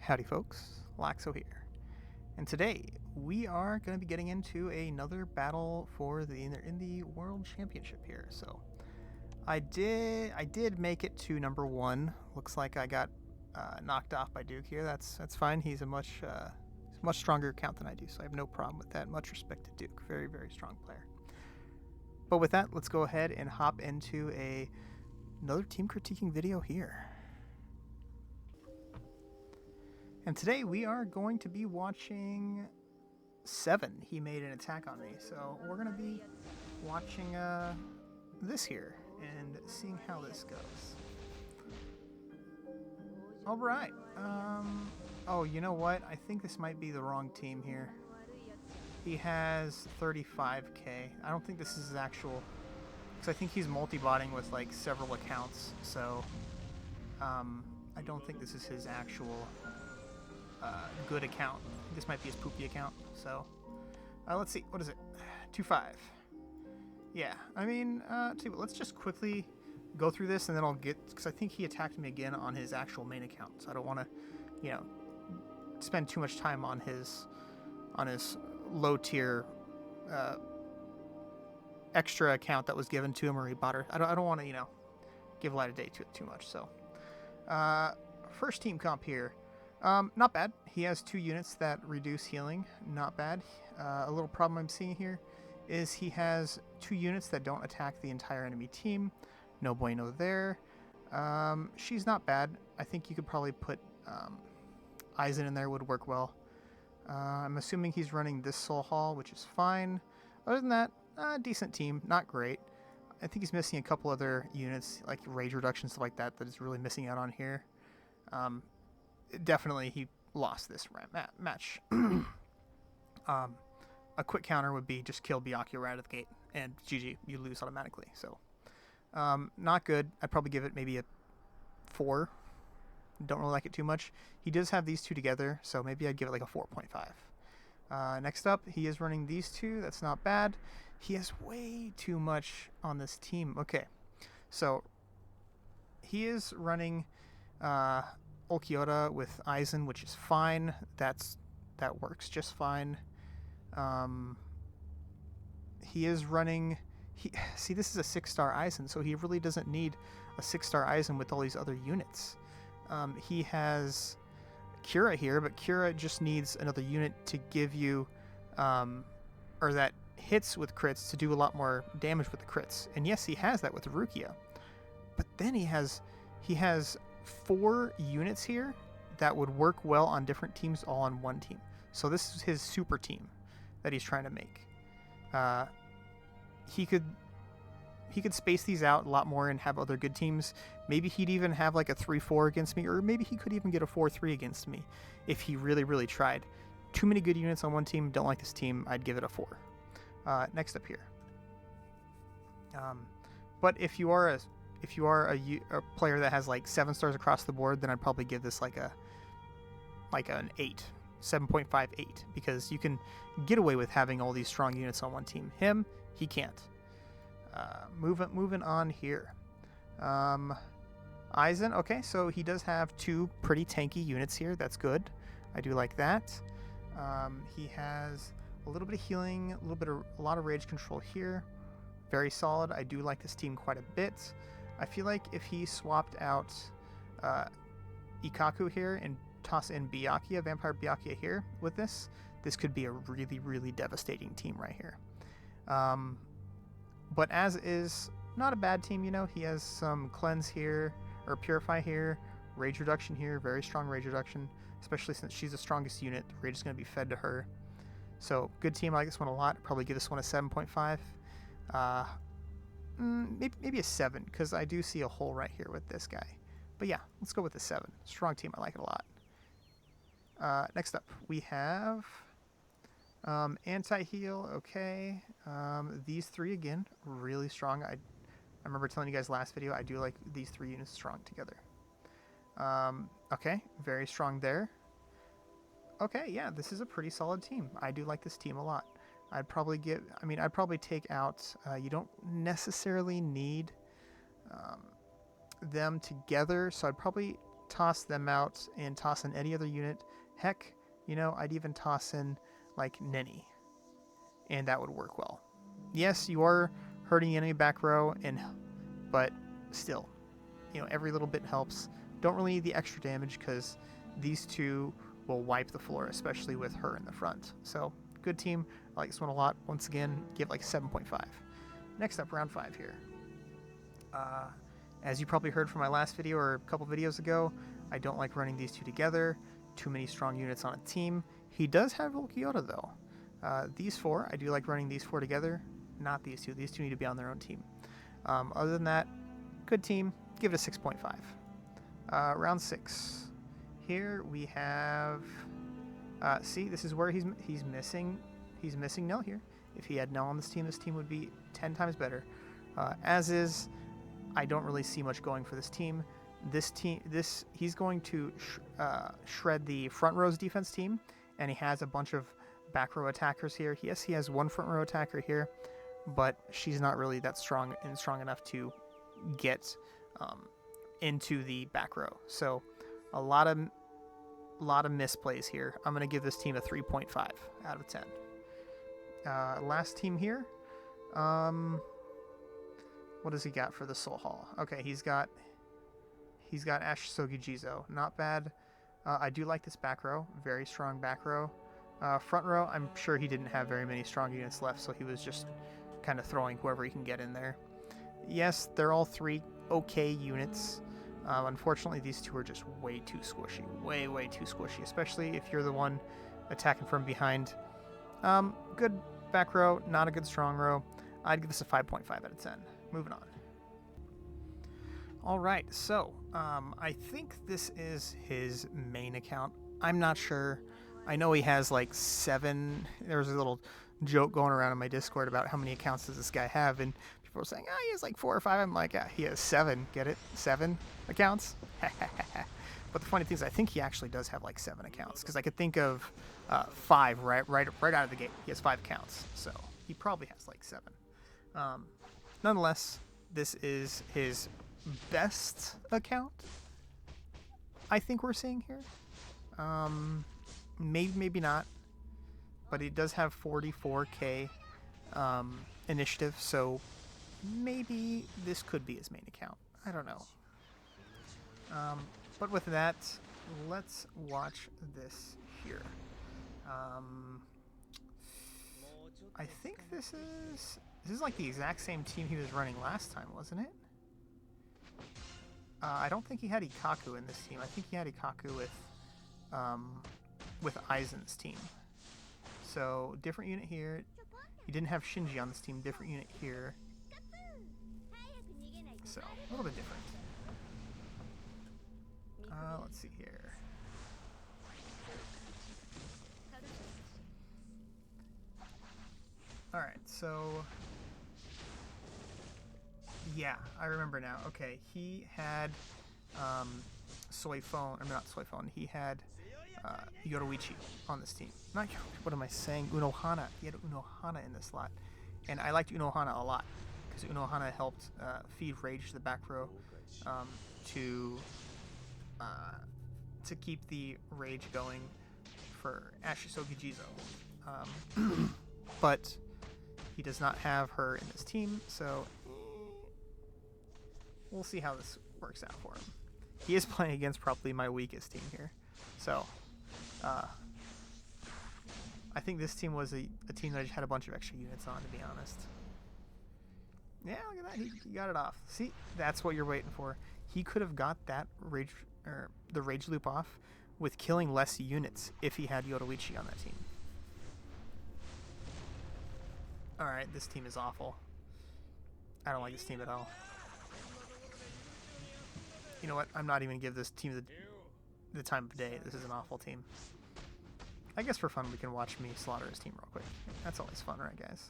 Howdy folks, Laxo here, and today we are going to be getting into another battle for the Indie World Championship here. So I did make it to number 1. Looks like I got knocked off by Duke here. That's fine. He's a much stronger account than I do, so I have no problem with that. Much respect to Duke, very strong player. But with that, let's go ahead and hop into another team critiquing video here. And today we are going to be watching 7. He made an attack on me, so we're going to be watching this here and seeing how this goes. All right. Oh, you know what? I think this might be the wrong team here. He has 35k. I don't think this is his actual, because I think he's multi-botting with like several accounts. So I don't think this is his actual good account. This might be his poopy account. So let's see. What is it? 2-5. Yeah. I mean, let's just quickly go through this and then I'll get, because I think he attacked me again on his actual main account. So I don't want to, spend too much time on his low tier extra account that was given to him, or he bought her. I don't want to give light of day to it too much. So first team comp here, not bad. He has 2 units that reduce healing, not bad. A little problem I'm seeing here is he has 2 units that don't attack the entire enemy team. No bueno there. She's not bad. I think you could probably put Eisen in there, would work well. I'm assuming he's running this Soul Hall, which is fine. Other than that, decent team, not great. I think he's missing a couple other units, like rage reduction, stuff like that is really missing out on here. Definitely he lost this match. A quick counter would be just kill Byakuya right out of the gate, and GG, you lose automatically. So, not good. I'd probably give it maybe a 4. Don't really like it too much. He does have these 2 together, so maybe I'd give it like a 4.5. Next up, he is running these 2. That's not bad. He has way too much on this team. Okay, so he is running Ulquiorra with Eisen, which is fine. That works just fine. He is running. See, this is a 6-star Eisen, so he really doesn't need a 6-star Eisen with all these other units. He has Kira here, but Kira just needs another unit to give you, or that hits with crits to do a lot more damage with the crits. And yes, he has that with Rukia. But then he has 4 units here that would work well on different teams, all on one team. So this is his super team that he's trying to make. He could space these out a lot more and have other good teams. Maybe he'd even have like a 3-4 against me, or maybe he could even get a 4-3 against me if he really tried. Too many good units on one team. Don't like this team. I'd give it a 4. Next up here. But if you are a player that has like 7 stars across the board, then I'd probably give this like an 8. 7.58, because you can get away with having all these strong units on one team. Him, he can't. Moving on here. Eisen, okay, so he does have 2 pretty tanky units here. That's good. I do like that. He has a little bit of healing, a lot of rage control here. Very solid. I do like this team quite a bit. I feel like if he swapped out Ikaku here and toss in Byakuya, Vampire Byakuya here with this could be a really devastating team right here. But as is, not a bad team, He has some cleanse here, or purify here, rage reduction here, very strong rage reduction, especially since she's the strongest unit. The rage is going to be fed to her. So good team. I like this one a lot. Probably give this one a 7.5. Maybe a 7, because I do see a hole right here with this guy. But yeah, let's go with a 7. Strong team. I like it a lot. Next up, we have anti-heal. Okay. These 3 again, really strong. I remember telling you guys last video, I do like these 3 units strong together. Okay, very strong there. Okay, yeah, this is a pretty solid team. I do like this team a lot. I'd probably take out, you don't necessarily need them together, so I'd probably toss them out and toss in any other unit. Heck, you know, I'd even toss in like Nenny, and that would work well. Yes, you are hurting enemy back row, but still, you know, every little bit helps. Don't really need the extra damage because these two will wipe the floor, especially with her in the front. So good team. I like this one a lot. Once again, give like 7.5. Next up, round 5 here. As you probably heard from my last video or a couple videos ago, I don't like running these two together. Too many strong units on a team. He does have Volkioda though. These 4, I do like running these 4 together. Not these two. These two need to be on their own team. Other than that, good team. Give it a 6.5. Round 6. Here we have. See, this is where he's missing. He's missing Nell here. If he had Nell on this team would be 10 times better. As is, I don't really see much going for this team. He's going to shred the front row's defense team, and he has a bunch of back row attackers here. Yes, he has one front row attacker here, but she's not really that strong enough to get into the back row. So a lot of misplays here. I'm going to give this team a 3.5 out of 10. Last team here. What does he got for the Soul Hall? Okay, he's got Ash Sogijizo. Not bad. I do like this back row. Very strong back row. Front row, I'm sure he didn't have very many strong units left, so he was just kind of throwing whoever he can get in there. Yes, they're all 3 okay units. Unfortunately, these 2 are just way too squishy. Way too squishy, especially if you're the one attacking from behind. Good back row, not a good strong row. I'd give this a 5.5 out of 10. Moving on. All right, so I think this is his main account. I'm not sure. I know he has like 7. There was a little joke going around in my Discord about how many accounts does this guy have, and people were saying, he has like 4 or 5. I'm like, he has 7. Get it? 7 accounts? But the funny thing is, I think he actually does have like 7 accounts, because I could think of 5 right out of the gate. He has 5 accounts, so he probably has like 7. Nonetheless, this is his best account, I think we're seeing here. Maybe not, but it does have 44k initiative, so maybe this could be his main account. I don't know. But with that, let's watch this here. I think this is like the exact same team he was running last time, wasn't it? I don't think he had Ikaku in this team. I think he had Ikaku with Aizen's team. So different unit here. He didn't have Shinji on this team. Different unit here. So a little bit different. Let's see here. All right, so yeah, I remember now. Okay, he had Soy Phone. I mean, not Soy Phone. He had Yoruichi on this team. Not what am I saying? Unohana. He had Unohana in this slot, and I liked Unohana a lot because Unohana helped feed rage to the back row to keep the rage going for Ashisogi Jizo. But he does not have her in his team, so we'll see how this works out for him. He is playing against probably my weakest team here. So, I think this team was a team that I just had a bunch of extra units on, to be honest. Yeah, look at that. He got it off. See, that's what you're waiting for. He could have got that rage, or the rage loop off with killing less units if he had Yoruichi on that team. Alright, this team is awful. I don't like this team at all. You know what? I'm not even going to give this team the time of day. This is an awful team. I guess for fun we can watch me slaughter his team real quick. That's always fun, right guys?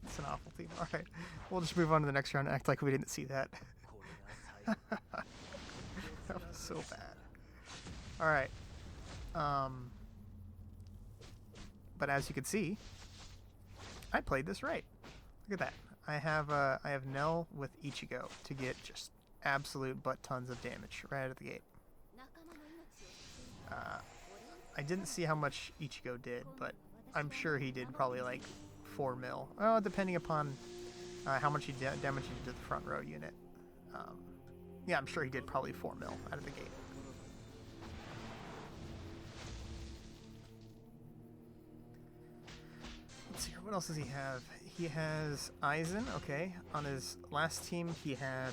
It's an awful team. Alright, we'll just move on to the next round and act like we didn't see that. That was so bad. Alright. But as you can see, I played this right. Look at that. I have Nell with Ichigo to get just absolute butt tons of damage right out of the gate. Uh, I didn't see how much Ichigo did, but I'm sure he did probably like 4 mil. Oh, depending upon how much damage he did to the front row unit. Yeah, I'm sure he did probably 4 mil out of the gate. Let's see here. What else does he have? He has Aizen. Okay. On his last team, he had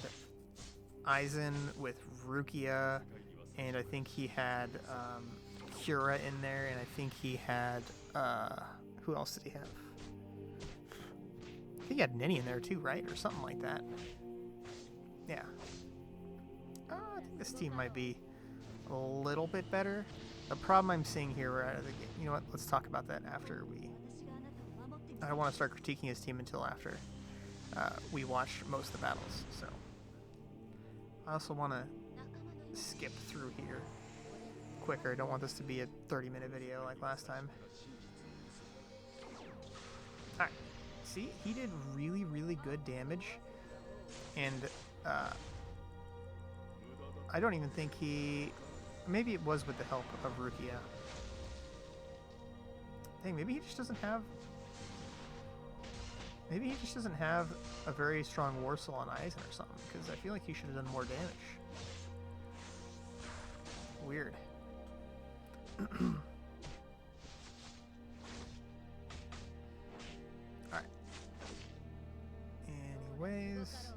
Aizen with Rukia, and I think he had Kira in there, and I think he had who else did he have? I think he had Nini in there too, right, or something like that. Yeah. I think this team might be a little bit better. The problem I'm seeing here right out of the gate. You know what? Let's talk about that after we. I don't want to start critiquing his team until after we watch most of the battles. So I also want to skip through here quicker. I don't want this to be a 30-minute video like last time. Alright. See, he did really, really good damage. And I don't even think he... Maybe it was with the help of Rukia. Dang, maybe he just doesn't have... Maybe he just doesn't have a very strong Warsaw on Aizen or something, because I feel like he should have done more damage. Weird. Alright. Anyways...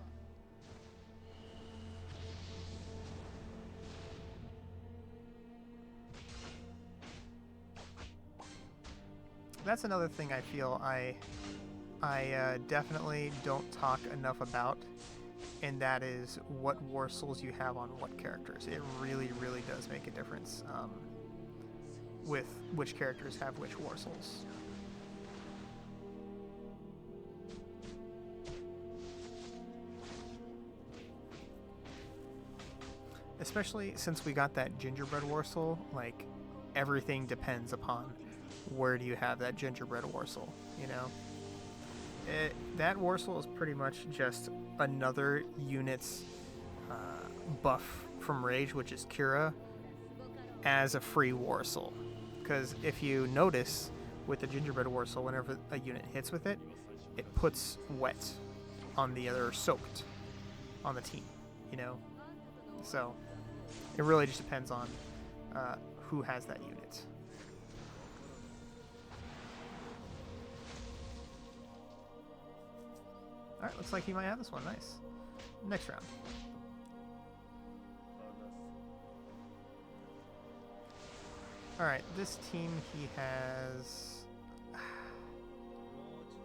That's another thing I feel I definitely don't talk enough about, and that is what war souls you have on what characters. It really, really does make a difference with which characters have which war souls. Especially since we got that gingerbread war soul, like, everything depends upon where do you have that gingerbread war soul, you know? That war soul is pretty much just another unit's buff from Rage, which is Kira, as a free war soul. Because if you notice, with the gingerbread war soul, whenever a unit hits with it, it puts wet on the other, soaked on the team, you know? So it really just depends on who has that unit. Alright, looks like he might have this one. Nice. Next round. Alright, this team he has...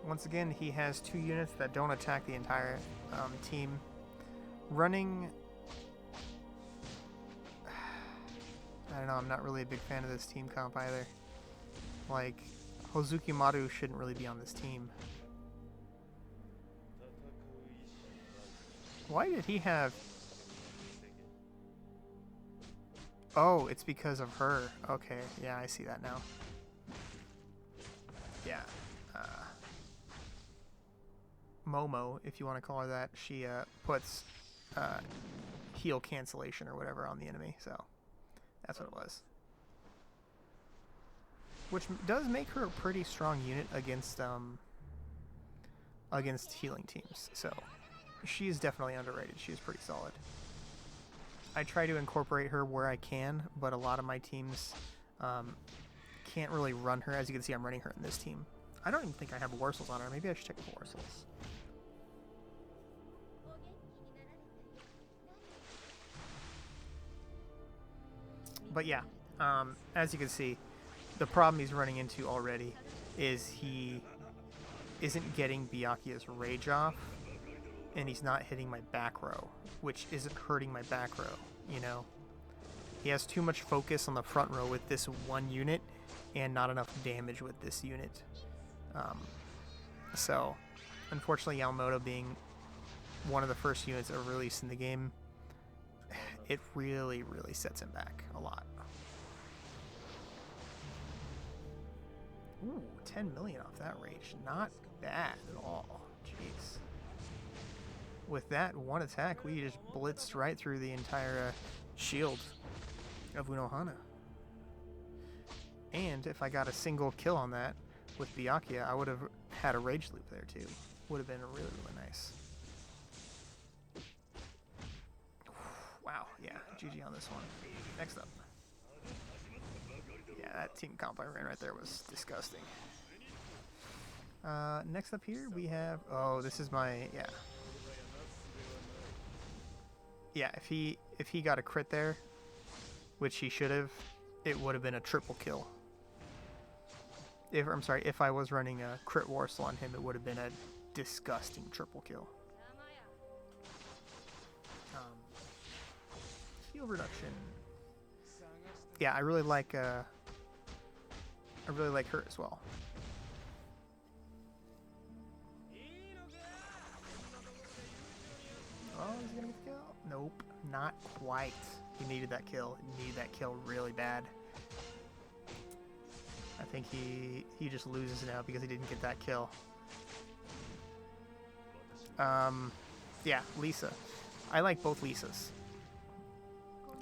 Once again, he has 2 units that don't attack the entire team. Running... I don't know, I'm not really a big fan of this team comp either. Like, Hozuki Maru shouldn't really be on this team. Why did he have... Oh, it's because of her. Okay, yeah, I see that now. Yeah. Momo, if you want to call her that, she puts heal cancellation or whatever on the enemy, so that's what it was. Which does make her a pretty strong unit against healing teams, so... She is definitely underrated. She is pretty solid. I try to incorporate her where I can, but a lot of my teams can't really run her. As you can see, I'm running her in this team. I don't even think I have Warsouls on her. Maybe I should check the Warsouls. But yeah, as you can see, the problem he's running into already is he isn't getting Byakuya's Rage off. And he's not hitting my back row, which isn't hurting my back row, you know? He has too much focus on the front row with this one unit and not enough damage with this unit. So, unfortunately, Yamamoto being one of the first units of release in the game, it really, really sets him back a lot. Ooh, 10 million off that Rage. Not bad at all. Jeez. with that one attack, we just blitzed right through the entire shield of Unohana. And if I got a single kill on that with Byakuya, I would have had a rage loop there too. Would have been really, really nice. Wow, yeah, GG on this one. Next up. Yeah, that team comp I ran right there was disgusting. Next up here we have, oh, this is my, yeah. Yeah, if he got a crit there, which he should have, it would have been a triple kill. If I was running a crit Warsaw on him, it would have been a disgusting triple kill. Heal reduction. Yeah, I really like her as well. Oh, he's gonna get the kill? Nope, not quite. He needed that kill. He needed that kill really bad. I think he just loses now because he didn't get that kill. Yeah, Lisa. I like both Lisas.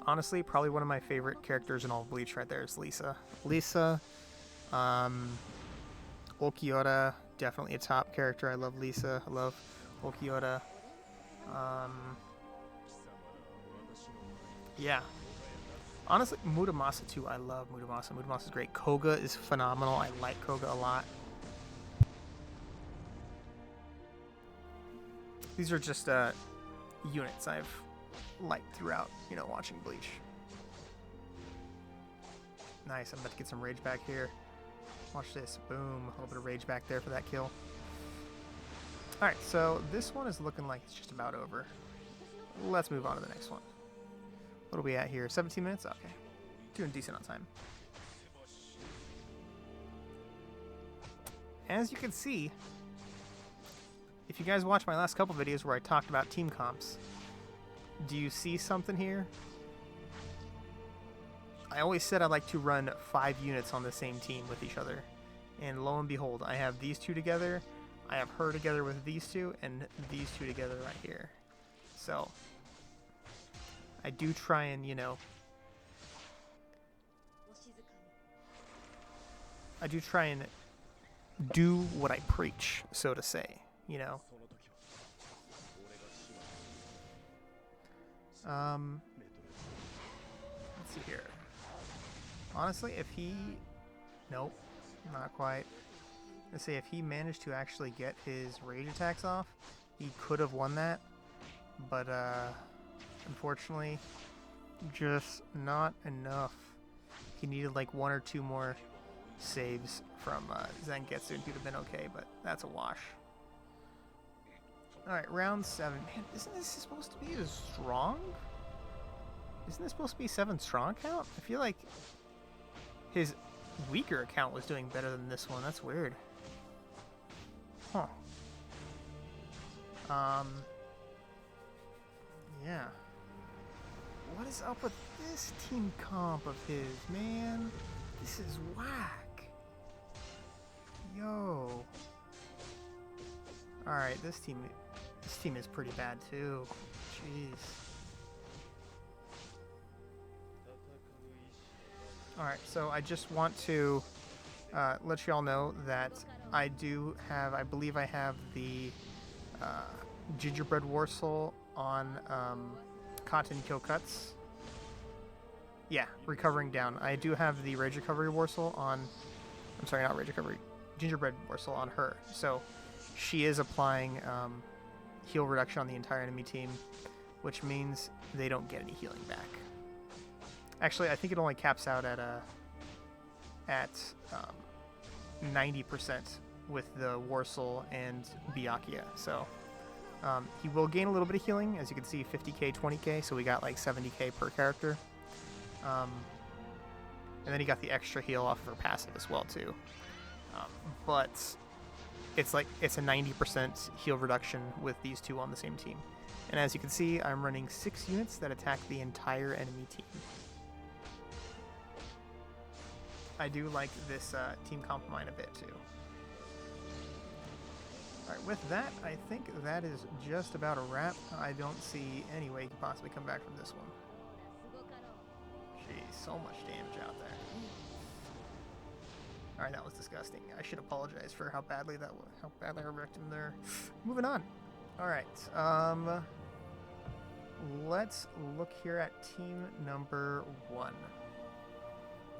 Honestly, probably one of my favorite characters in all of Bleach right there is Lisa. Lisa, Ulquiorra, definitely a top character. I love Lisa. I love Ulquiorra. Yeah. Honestly, Muramasa too. I love Muramasa. Muramasa's great. Koga is phenomenal. I like Koga a lot. These are just units I've liked throughout, you know, watching Bleach. Nice. I'm about to get some rage back here. Watch this. Boom. A little bit of rage back there for that kill. Alright, so this one is looking like it's just about over. Let's move on to the next one. What are we at here? 17 minutes? Okay. Doing decent on time. As you can see, if you guys watched my last couple videos where I talked about team comps, do you see something here? I always said I like to run 5 units on the same team with each other. And lo and behold, I have these two together, I have her together with these two, and these two together right here. So, I do try and, you know, I do try and do what I preach, so to say, you know. Let's see here. Honestly, if he... Nope, not quite. Let's say if he managed to actually get his rage attacks off, he could have won that. But, unfortunately, just not enough. He needed like 1 or 2 more saves from Zangetsu and he'd have been okay, but that's a wash. Alright, round 7. Man, isn't this supposed to be a strong? Isn't this supposed to be 7 strong count? I feel like his weaker account was doing better than this one. That's weird. Huh. Yeah. What is up with this team comp of his, man? This is whack. Yo. Alright, this team is pretty bad too. Jeez. Alright, so I just want to let y'all know that I believe I have the Gingerbread Warsoul on Cotton Kill Cuts. Yeah, recovering down. I do have the Rage Recovery Warsoul on... I'm sorry, not Rage Recovery. Gingerbread Warsoul on her. So she is applying heal reduction on the entire enemy team, which means they don't get any healing back. Actually, I think it only caps out at 90% with the Warsoul and Byakuya. So he will gain a little bit of healing. As you can see, 50k, 20k, so we got like 70k per character. And then he got the extra heal off of her passive as well too. But it's a 90% heal reduction with these two on the same team. And as you can see, I'm running 6 units that attack the entire enemy team. I do like this team comp of mine a bit too. Alright, with that, I think that is just about a wrap. I don't see any way he could possibly come back from this one. Jeez, so much damage out there. Alright, that was disgusting. I should apologize for how badly I wrecked him there. Moving on. Alright, let's look here at team number 1.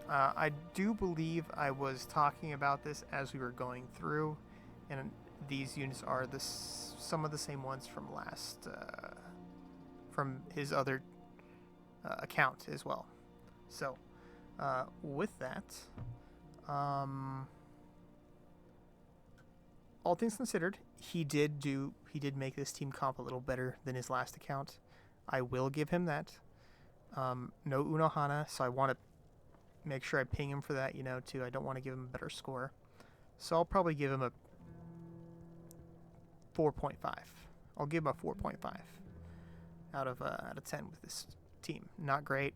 I do believe I was talking about this as we were going through, and these units are some of the same ones from from his other account as well. So, with that, all things considered, he did make this team comp a little better than his last account. I will give him that. No Unohana, so I want to make sure I ping him for that, too. I don't want to give him a better score. So I'll probably give him a 4.5. I'll give him a 4.5 out of 10 with this team. Not great.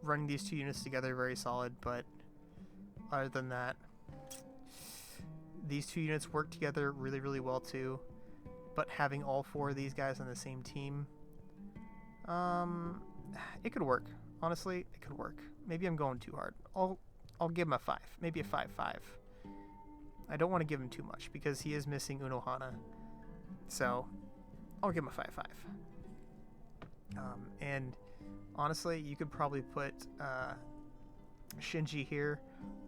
Running these two units together, very solid, but other than that, these two units work together really, really well too. But having all 4 of these guys on the same team, it could work. Honestly, it could work. Maybe I'm going too hard. I'll give him a 5, maybe a 5.5. I don't want to give him too much because he is missing Unohana, so I'll give him a 5.5. And honestly, you could probably put Shinji here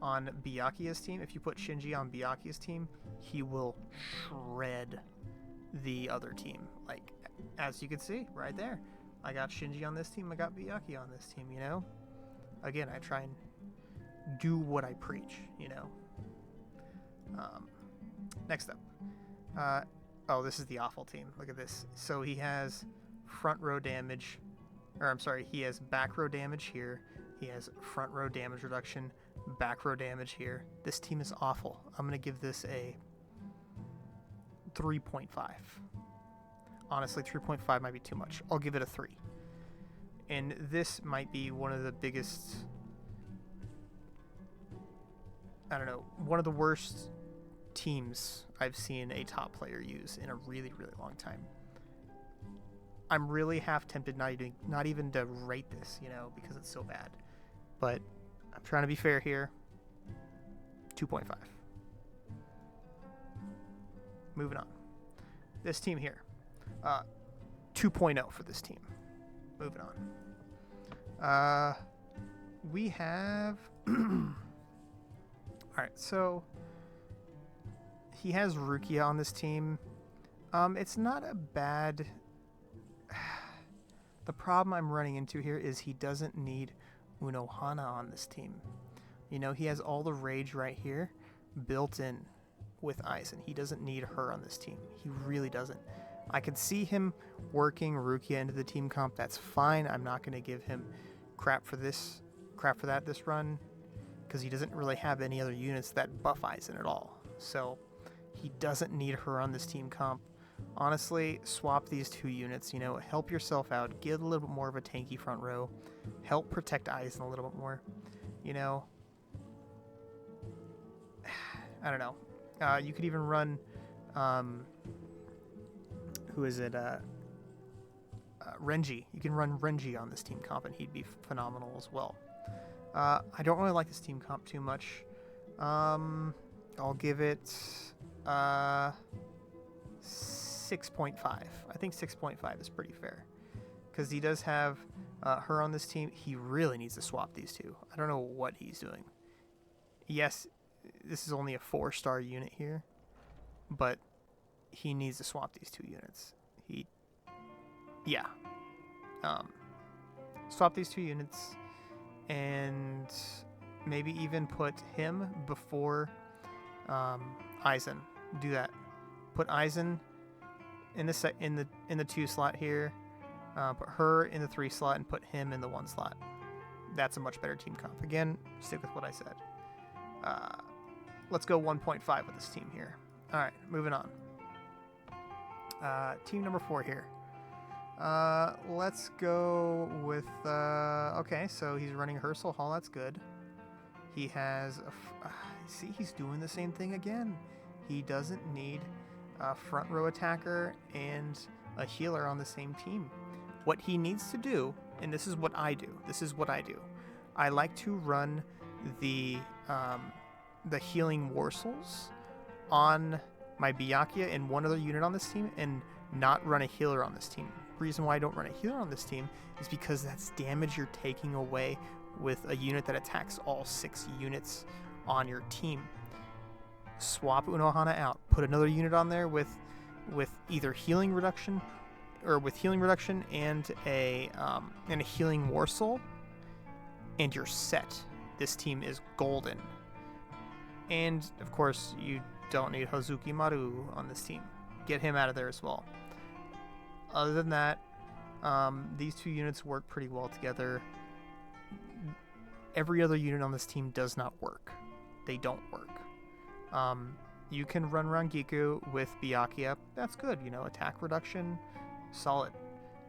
on Byakuya's team. If you put Shinji on Byakuya's team, he will shred the other team. Like, as you can see right there, I got Shinji on this team, I got Byakuya on this team, Again, I try and do what I preach, Next up. Oh, this is the awful team. Look at this. So he has front row damage, he has back row damage here. He has front row damage reduction, back row damage here. This team is awful. I'm going to give this a 3.5. Honestly, 3.5 might be too much. I'll give it a 3. And this might be one of the biggest, one of the worst teams I've seen a top player use in a really, really long time. I'm really half tempted not even to rate this, because it's so bad. But I'm trying to be fair here. 2.5. Moving on. This team here. 2.0 for this team. Moving on. We have... Alright, so... He has Rukia on this team. It's not a bad... The problem I'm running into here is he doesn't need Unohana on this team. He has all the rage right here built in with Aizen. He doesn't need her on this team. He really doesn't. I could see him working Rukia into the team comp. That's fine. I'm not going to give him crap for this run, because he doesn't really have any other units that buff Aizen at all. So he doesn't need her on this team comp. Honestly, swap these two units, help yourself out, get a little bit more of a tanky front row, help protect Aizen a little bit more, I don't know. You could even run, who is it, Renji. You can run Renji on this team comp and he'd be phenomenal as well. I don't really like this team comp too much. I'll give it, 6.5. I think 6.5 is pretty fair, because he does have her on this team. He really needs to swap these two. I don't know what he's doing. Yes, this is only a 4-star unit here, but he needs to swap these two units. Swap these two units, and maybe even put him before Aizen. Do that. Put Aizen in the 2 slot here. Put her in the 3 slot and put him in the 1 slot. That's a much better team comp. Again, stick with what I said. Let's go 1.5 with this team here. All right, moving on. Team number 4 here. Let's go with... okay, so he's running Hersal Hall. That's good. He has... see, he's doing the same thing again. He doesn't need a front row attacker and a healer on the same team. What he needs to do, and this is what I do. I like to run the healing Warsels on my Byakuya and one other unit on this team, and not run a healer on this team. Reason why I don't run a healer on this team is because that's damage you're taking away with a unit that attacks all 6 units on your team. Swap Unohana out. Put another unit on there with either healing reduction, or with healing reduction and a healing Warsol, and you're set. This team is golden. And of course, you don't need Hazuki Maru on this team. Get him out of there as well. Other than that, these 2 units work pretty well together. Every other unit on this team does not work. They don't work. You can run Rangiku with Byakuya. That's good. Attack reduction, solid.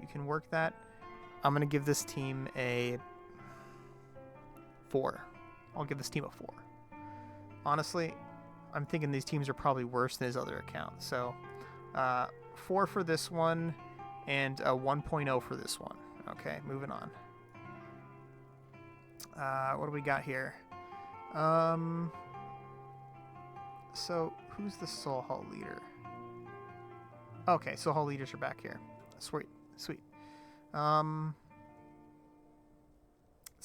You can work that. I'm going to give this team a 4. I'll give this team a 4. Honestly, I'm thinking these teams are probably worse than his other account. So, 4 for this one, and a 1.0 for this one. Okay, moving on. What do we got here? So, who's the Soul Hall leader? Okay, Soul Hall leaders are back here. Sweet. It's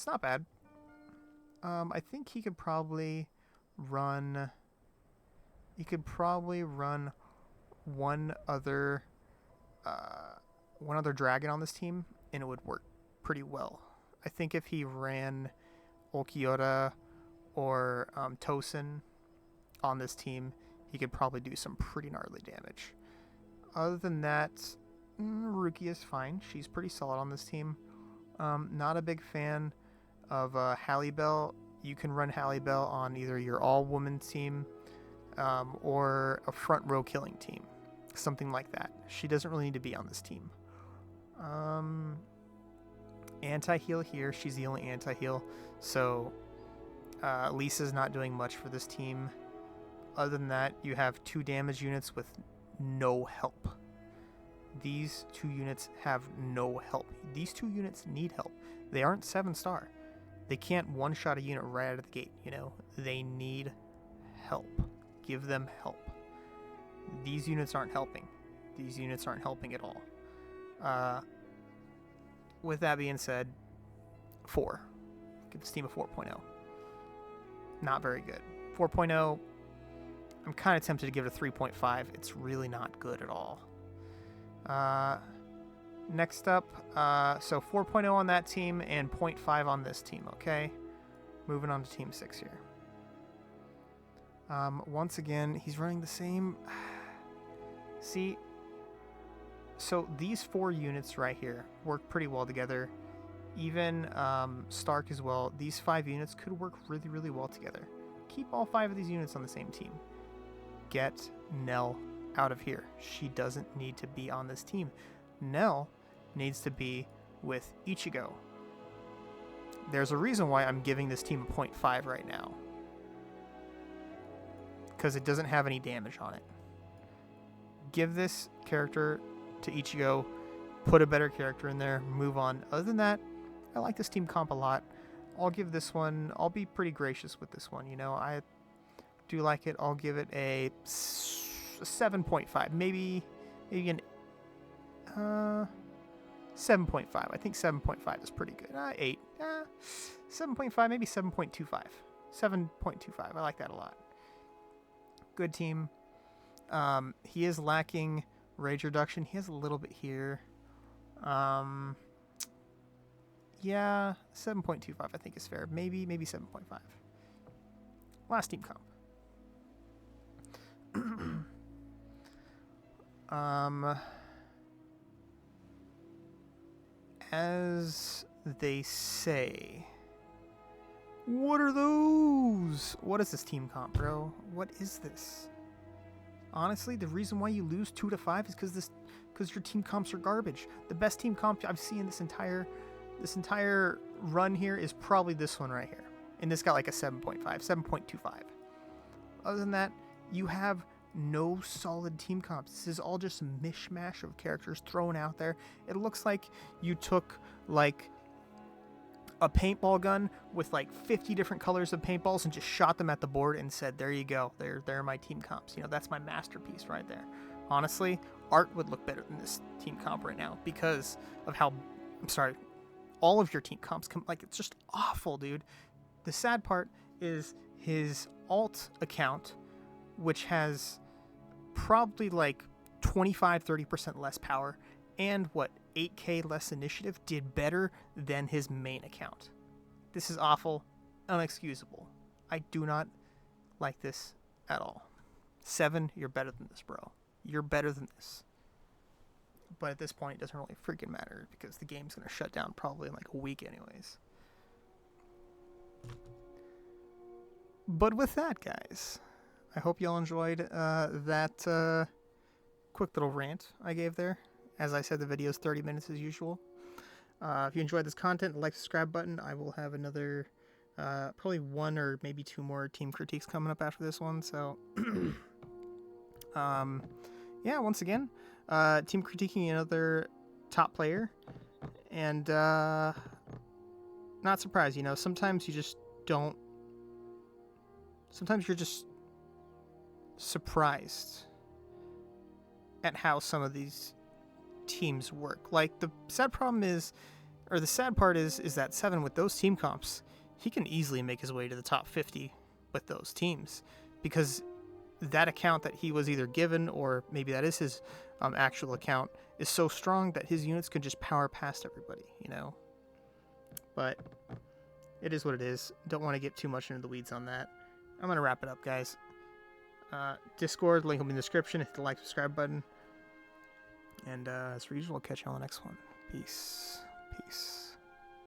not bad. I think he could probably run... one other dragon on this team, and it would work pretty well. I think if he ran Ulquiorra or Tosin on this team, he could probably do some pretty gnarly damage. Other than that, Ruki is fine. She's pretty solid on this team. Not a big fan of Hallibell. You can run Hallibell on either your all-woman team or a front row killing team. Something like that. She doesn't really need to be on this team. Anti-heal here. She's the only anti-heal. So Lisa's not doing much for this team. Other than that, you have 2 damage units with no help. These 2 units have no help. These 2 units need help. They aren't 7-star. They can't one-shot a unit right out of the gate, They need help. Give them help. These units aren't helping. These units aren't helping at all. With that being said, 4. Give this team a 4.0. Not very good. 4.0, I'm kind of tempted to give it a 3.5. It's really not good at all. Next up, so 4.0 on that team and 0.5 on this team, okay? Moving on to Team 6 here. Once again, he's running the same... See, so these 4 units right here work pretty well together. Even Stark as well. These 5 units could work really, really well together. Keep all 5 of these units on the same team. Get Nell out of here. She doesn't need to be on this team. Nell needs to be with Ichigo. There's a reason why I'm giving this team a 0.5 right now. Because it doesn't have any damage on it. Give this character to Ichigo, put a better character in there, move on. Other than that, I like this team comp a lot. I'll give this one, I'll be pretty gracious with this one, I do like it. I'll give it a 7.5, maybe an 7.5. I think 7.5 is pretty good. 8, 7.5, maybe 7.25. 7.25, I like that a lot. Good team. He is lacking rage reduction. He has a little bit here. Yeah, 7.25 I think is fair. Maybe 7.5. Last team comp. As they say, what are those? What is this team comp, bro? What is this? Honestly, the reason why you lose 2 to 5 is because your team comps are garbage. The best team comp I've seen this entire run here is probably this one right here, and this got like a 7.5, 7.25. Other than that, you have no solid team comps. This is all just a mishmash of characters thrown out there. It looks like you took like a paintball gun with like 50 different colors of paintballs and just shot them at the board and said, there you go, there are my team comps. You know, that's my masterpiece right there. Honestly, art would look better than this team comp right now because of how, I'm sorry, all of your team comps come, like, it's just awful, dude. The sad part is his alt account, which has probably like 25-30% less power and 8k less initiative, did better than his main account. This is awful, unexcusable. I do not like this at all. 7, you're better than this, bro. You're better than this. But at this point, it doesn't really freaking matter because the game's going to shut down probably in like a week anyways. But with that, guys, I hope y'all enjoyed that quick little rant I gave there. As I said, the video is 30 minutes as usual. If you enjoyed this content, the like, subscribe button. I will have another, probably 1 or maybe 2 more team critiques coming up after this one. So, yeah, once again, team critiquing another top player. And not surprised, you know, sometimes you just don't. Sometimes you're just surprised at how some of these teams work. Like, the sad problem is, or the sad part is that 7 with those team comps, he can easily make his way to the top 50 with those teams because that account that he was either given, or maybe that is his actual account, is so strong that his units can just power past everybody, you know. But it is what it is. Don't want to get too much into the weeds on that. I'm going to wrap it up, guys. Discord, link will be in the description. Hit the like, subscribe button. And as per usual, I'll catch you on the next one. Peace.